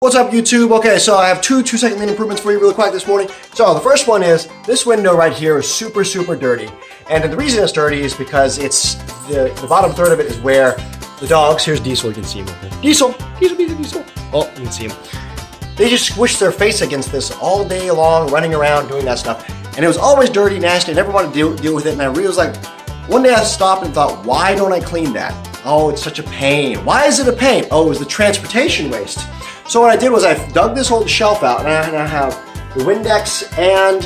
What's up, YouTube? Okay, so I have two 2-second lean improvements for you really quick this morning. So the first one is this window right here is super dirty. And the reason it's dirty is because it's the bottom third of it is where the dogs, here's Diesel, you can see him. Diesel. Oh, you can see him. They just squish their face against this all day long, running around, doing that stuff. And it was always dirty, nasty, I never wanted to deal with it. And I really was like, one day I stopped and thought, why don't I clean that? Oh, it's such a pain. Why is it a pain? Oh, it was the transportation waste. So what I did was I dug this whole shelf out, and I have the Windex and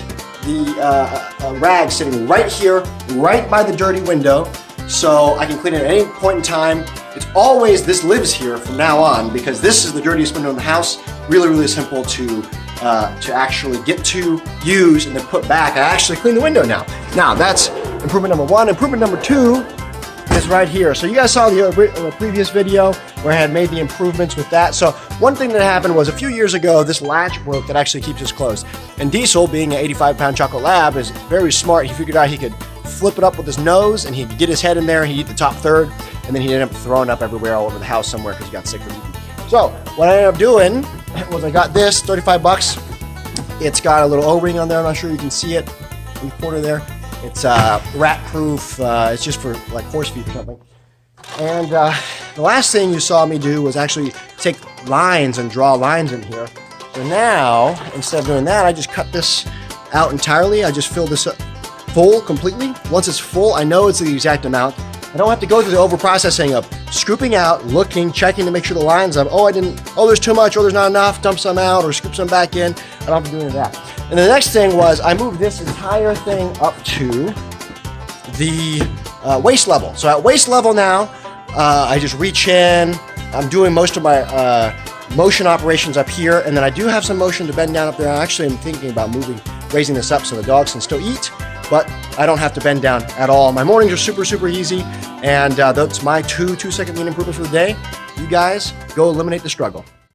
the rag sitting right here, right by the dirty window, so I can clean it at any point in time. It's always, this lives here from now on, because this is the dirtiest window in the house. Really simple to actually get to, use, and then put back. I actually clean the window now. Now that's improvement number one. Improvement number two is right here. So you guys saw the previous video where I had made the improvements with that. So one thing that happened was a few years ago, this latch broke that actually keeps this closed. And Diesel, being an 85-pound chocolate lab, is very smart. He figured out he could flip it up with his nose and he'd get his head in there, he'd eat the top third, and then he'd end up throwing up everywhere all over the house somewhere because he got sick from eating. So what I ended up doing was I got this, 35 bucks. It's got a little O-ring on there. I'm not sure you can see it in the corner there. It's rat-proof. It's just for like horse feed or something. And the last thing you saw me do was actually take lines and draw lines in here. So now, instead of doing that, I just cut this out entirely. I just fill this up full completely. Once it's full, I know it's the exact amount. I don't have to go through the overprocessing of scooping out, looking, checking to make sure the lines up. Oh, there's too much, or there's not enough, dump some out, or scoop some back in. I don't have to do any of that. And the next thing was I moved this entire thing up to the waist level. So at waist level now, I just reach in. I'm doing most of my motion operations up here, and then I do have some motion to bend down up there. I actually am thinking about raising this up so the dogs can still eat, but I don't have to bend down at all. My mornings are super easy, and that's my 2-second lean improvements for the day. You guys, go eliminate the struggle.